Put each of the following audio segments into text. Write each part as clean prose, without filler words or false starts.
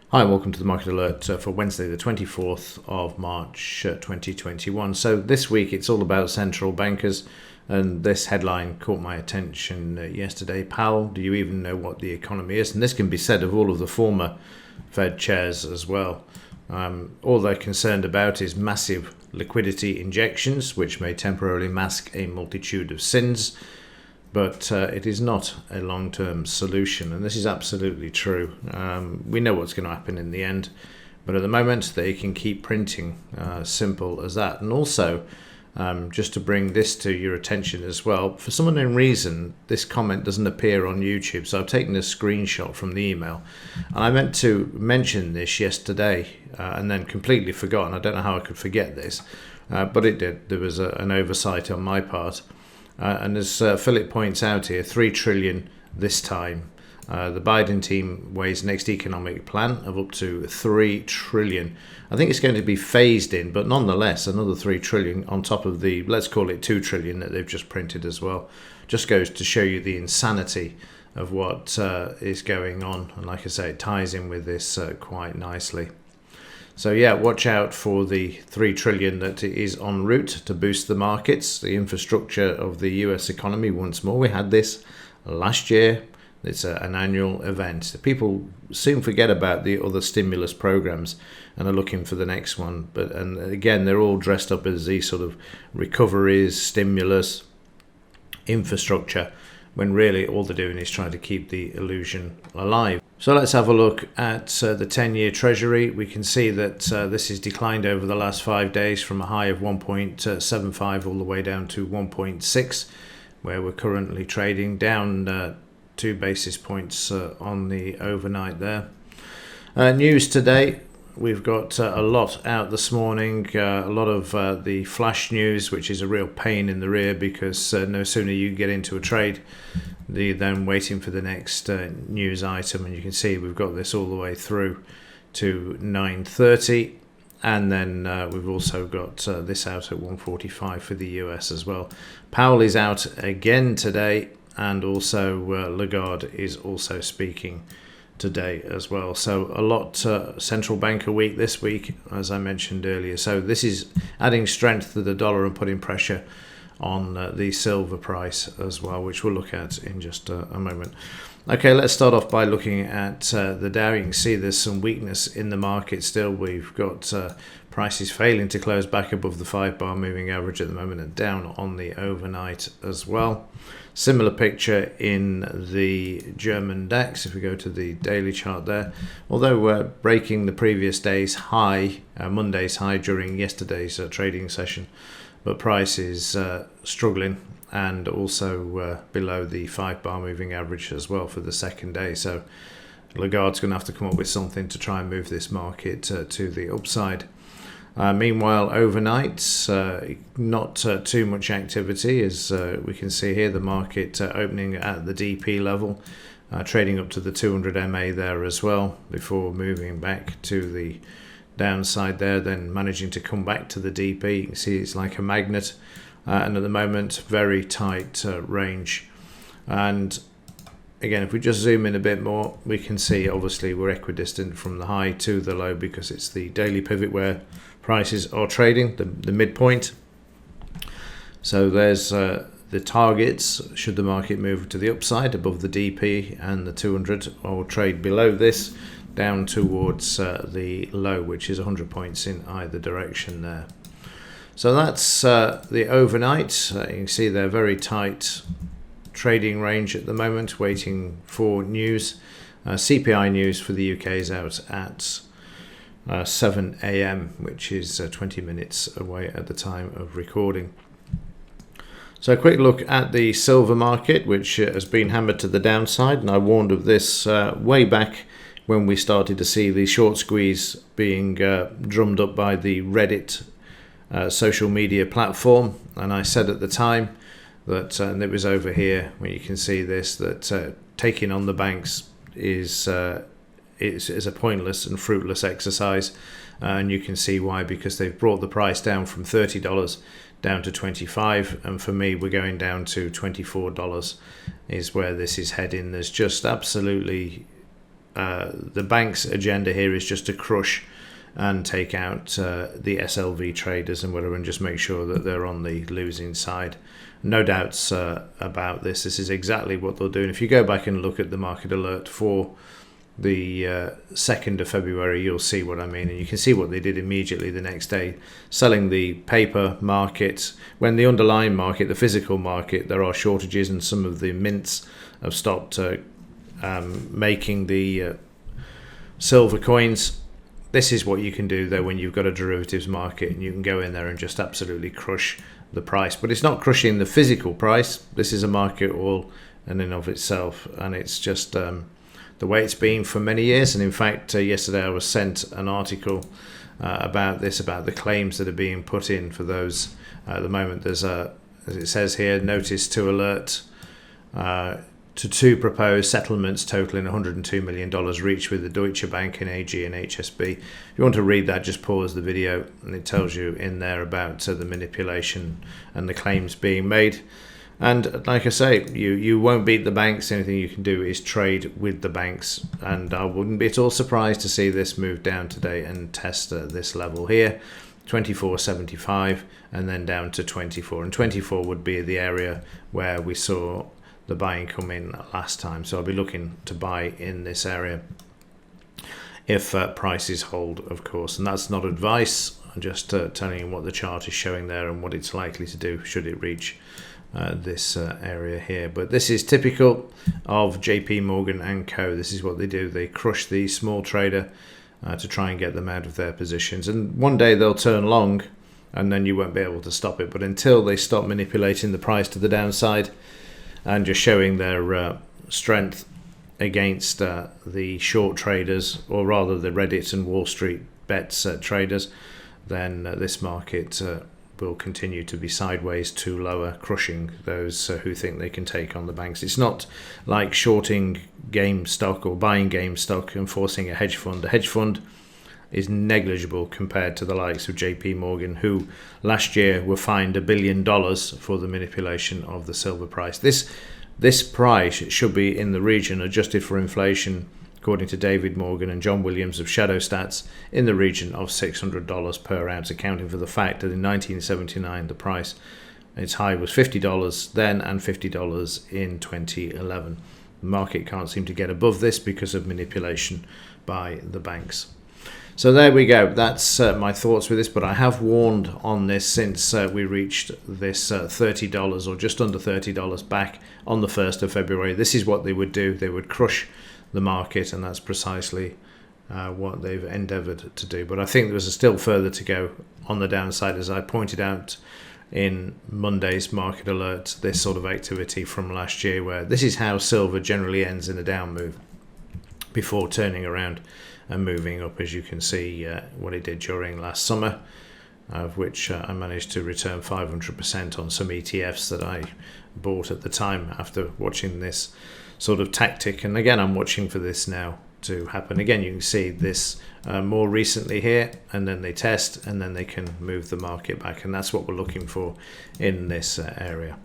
Hi, and welcome to the Market Alert for Wednesday, the 24th of March 2021. So this week it's all about central bankers, and this headline caught my attention yesterday. Powell, do you even know what the economy is? And this can be said of all of the former Fed chairs as well. All they're concerned about is massive liquidity injections, which may temporarily mask a multitude of sins. But it is not a long-term solution, and this is absolutely true. We know what's going to happen in the end, but at the moment they can keep printing, simple as that. And also, just to bring this to your attention as well, for some unknown reason, this comment doesn't appear on YouTube, so I've taken a screenshot from the email. And I meant to mention this yesterday and then completely forgotten. I don't know how I could forget this, but it did. There was an oversight on my part. And as Philip points out here, 3 trillion this time. The Biden team weighs next economic plan of up to 3 trillion. I think it's going to be phased in, but nonetheless, another 3 trillion on top of the, let's call it 2 trillion that they've just printed as well. Just goes to show you the insanity of what is going on. And like I say, it ties in with this quite nicely. So yeah, watch out for the 3 trillion that is en route to boost the markets, the infrastructure of the US economy once more. We had this last year. It's an annual event. People soon forget about the other stimulus programs and are looking for the next one. And again, they're all dressed up as these sort of recoveries, stimulus, infrastructure, when really all they're doing is trying to keep the illusion alive. So let's have a look at the 10-year Treasury. We can see that this has declined over the last 5 days from a high of 1.75 all the way down to 1.6, where we're currently trading, down 2 basis points on the overnight there. News today. We've got a lot out this morning, a lot of the flash news, which is a real pain in the rear because no sooner you get into a trade, you're then waiting for the next news item. And you can see we've got this all the way through to 9:30. And then we've also got this out at 1:45 for the US as well. Powell is out again today, and also Lagarde is also speaking today as well. So a lot central banker week this week, as I mentioned earlier. So this is adding strength to the dollar and putting pressure on the silver price as well, which we'll look at in just a moment. Okay, let's start off by looking at the Dow. You can see there's some weakness in the market still. We've got prices failing to close back above the 5-bar moving average at the moment and down on the overnight as well. Similar picture in the German DAX if we go to the daily chart there. Although we're breaking the previous day's high, Monday's high during yesterday's trading session, but price is struggling and also below the 5-bar moving average as well for the second day. So Lagarde's going to have to come up with something to try and move this market to the upside. Meanwhile, overnight, not too much activity, as we can see here. The market opening at the DP level, trading up to the 200 MA there as well, before moving back to the downside there, then managing to come back to the DP. You can see it's like a magnet, and at the moment, very tight range. And again, if we just zoom in a bit more, we can see obviously we're equidistant from the high to the low because it's the daily pivot where prices are trading, the midpoint. So there's the targets should the market move to the upside above the DP and the 200, or trade below this down towards the low, which is 100 points in either direction there. So that's the overnight. You can see they're very tight trading range at the moment, waiting for news. CPI news for the UK is out at 7 a.m, which is 20 minutes away at the time of recording. So a quick look at the silver market, which has been hammered to the downside, and I warned of this way back when we started to see the short squeeze being drummed up by the Reddit social media platform. And I said at the time that, and it was over here where you can see this, that taking on the banks is a pointless and fruitless exercise. And you can see why, because they've brought the price down from $30 down to $25, and for me we're going down to $24 is where this is heading. There's just absolutely the bank's agenda here is just to crush and take out the SLV traders and whatever, and just make sure that they're on the losing side. No doubts about this. This is exactly what they'll do. And if you go back and look at the market alert for the 2nd of February, you'll see what I mean. And you can see what they did immediately the next day, selling the paper market, when the underlying market, the physical market, there are shortages, and some of the mints have stopped making the silver coins. This is what you can do though when you've got a derivatives market, and you can go in there and just absolutely crush the price. But it's not crushing the physical price. This is a market all in and of itself, and it's just the way it's been for many years. And in fact, yesterday I was sent an article about this, about the claims that are being put in for those. At the moment, there's as it says here, notice to alert to 2 proposed settlements totaling $102 million reached with the Deutsche Bank and AG and HSB. If you want to read that, just pause the video, and it tells you in there about the manipulation and the claims being made. And like I say, you won't beat the banks. Anything you can do is trade with the banks, and I wouldn't be at all surprised to see this move down today and test this level here, 24.75, and then down to 24. And 24 would be the area where we saw the buying come in last time. So I'll be looking to buy in this area if prices hold, of course. And that's not advice. I'm just telling you what the chart is showing there and what it's likely to do should it reach this area here. But this is typical of JP Morgan and Co. This is what they do. They crush the small trader to try and get them out of their positions. And one day they'll turn long, and then you won't be able to stop it. But until they stop manipulating the price to the downside and just showing their strength against the short traders, or rather the Reddit and Wall Street bets traders, then this market will continue to be sideways to lower, crushing those who think they can take on the banks. It's not like shorting GameStop or buying GameStop and forcing a hedge fund. A hedge fund is negligible compared to the likes of JP Morgan, who last year were fined $1 billion for the manipulation of the silver price. This price should be in the region, adjusted for inflation, according to David Morgan and John Williams of Shadow Stats, in the region of $600 per ounce, accounting for the fact that in 1979 the price, its high was $50 then and $50 in 2011. The market can't seem to get above this because of manipulation by the banks. So there we go. That's my thoughts with this, but I have warned on this since we reached this $30 or just under $30 back on the 1st of February. This is what they would do. They would crush the market, and that's precisely what they've endeavored to do. But I think there's still further to go on the downside, as I pointed out in Monday's market alert, this sort of activity from last year, where this is how silver generally ends in a down move before turning around and moving up, as you can see what it did during last summer, of which I managed to return 500% on some ETFs that I bought at the time after watching this sort of tactic. And again, I'm watching for this now to happen. Again, you can see this more recently here, and then they test, and then they can move the market back, and that's what we're looking for in this area.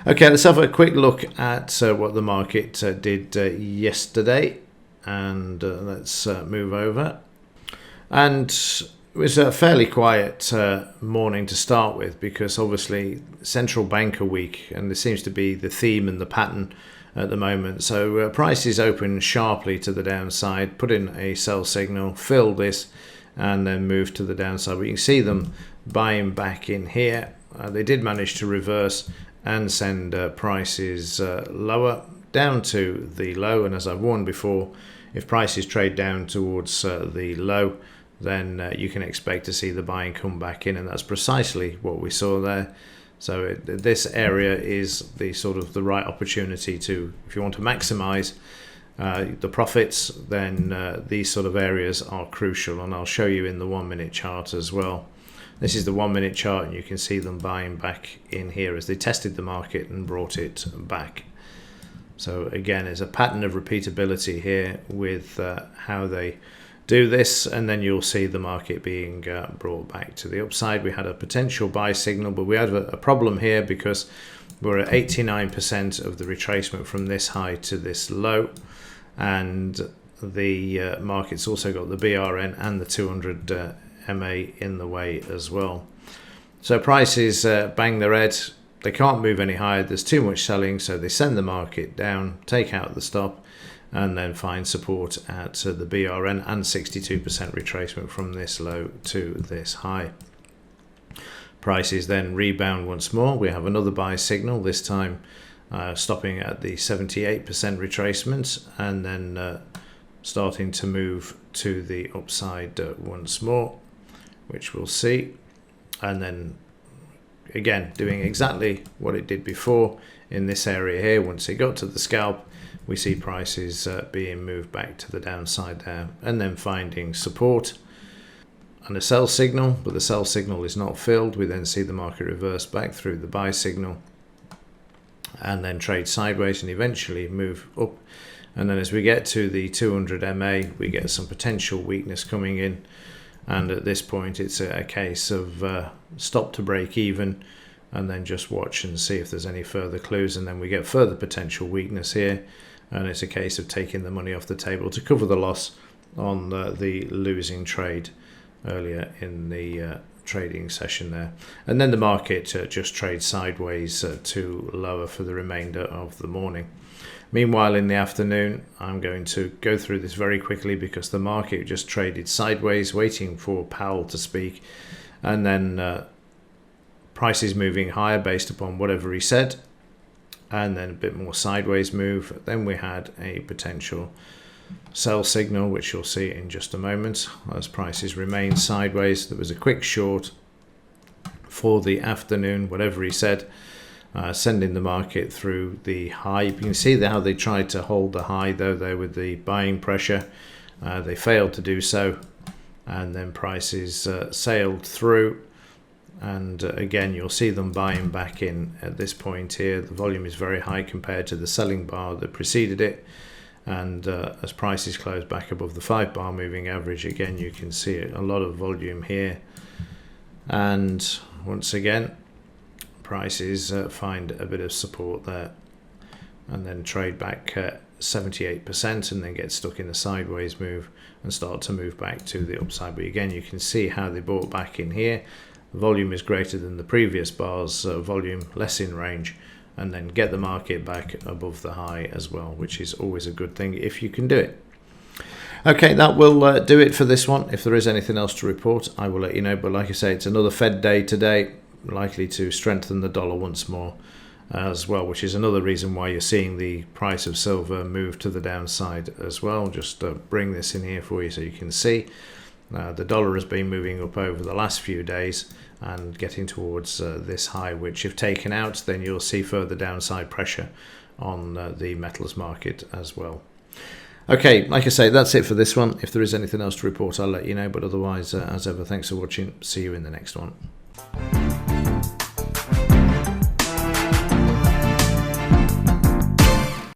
Okay, let's have a quick look at what the market did yesterday. And let's move over. And it was a fairly quiet morning to start with, because obviously central banker week, and this seems to be the theme and the pattern at the moment. So prices open sharply to the downside, put in a sell signal, fill this, and then move to the downside. But you can see them buying back in here. They did manage to reverse and send prices lower, down to the low. And as I've warned before, if prices trade down towards the low, then you can expect to see the buying come back in, and that's precisely what we saw there. So this area is the sort of the right opportunity to, if you want to maximize the profits, then these sort of areas are crucial, and I'll show you in the 1 minute chart as well. This is the 1 minute chart, and you can see them buying back in here as they tested the market and brought it back. So again, there's a pattern of repeatability here with how they do this, and then you'll see the market being brought back to the upside. We had a potential buy signal, but we had a problem here because we're at 89% of the retracement from this high to this low, and the market's also got the BRN and the 200 MA in the way as well. So prices bang their head. They can't move any higher. There's too much selling, so they send the market down, take out the stop, and then find support at the BRN and 62% retracement from this low to this high. Prices then rebound once more. We have another buy signal, this time stopping at the 78% retracement, and then starting to move to the upside once more, which we'll see. And then again doing exactly what it did before in this area here. Once it got to the scalp, we see prices being moved back to the downside there, and then finding support and a sell signal, but the sell signal is not filled. We then see the market reverse back through the buy signal and then trade sideways and eventually move up. And then as we get to the 200 MA, we get some potential weakness coming in. And at this point, it's a case of stop to break even and then just watch and see if there's any further clues. And then we get further potential weakness here. And it's a case of taking the money off the table to cover the loss on the losing trade earlier in the trading session there. And then the market just trades sideways to lower for the remainder of the morning. Meanwhile, in the afternoon, I'm going to go through this very quickly because the market just traded sideways, waiting for Powell to speak, and then prices moving higher based upon whatever he said, and then a bit more sideways move. Then we had a potential sell signal, which you'll see in just a moment. As prices remain sideways, there was a quick short for the afternoon, whatever he said, sending the market through the high. You can see how they tried to hold the high though there with the buying pressure. They failed to do so, and then prices sailed through, and again you'll see them buying back in at this point here. The volume is very high compared to the selling bar that preceded it, and as prices close back above the 5-bar moving average, again you can see a lot of volume here, and once again prices find a bit of support there and then trade back 78% and then get stuck in a sideways move and start to move back to the upside. But again, you can see how they bought back in here. The volume is greater than the previous bar's volume, less in range, and then get the market back above the high as well, which is always a good thing if you can do it. Okay, that will do it for this one. If there is anything else to report, I will let you know. But like I say, it's another Fed day today, likely to strengthen the dollar once more as well, which is another reason why you're seeing the price of silver move to the downside as well. Just bring this in here for you so you can see. The dollar has been moving up over the last few days and getting towards this high, which if taken out, then you'll see further downside pressure on the metals market as well. Okay, like I say, that's it for this one. If there is anything else to report, I'll let you know. But otherwise, as ever, thanks for watching. See you in the next one.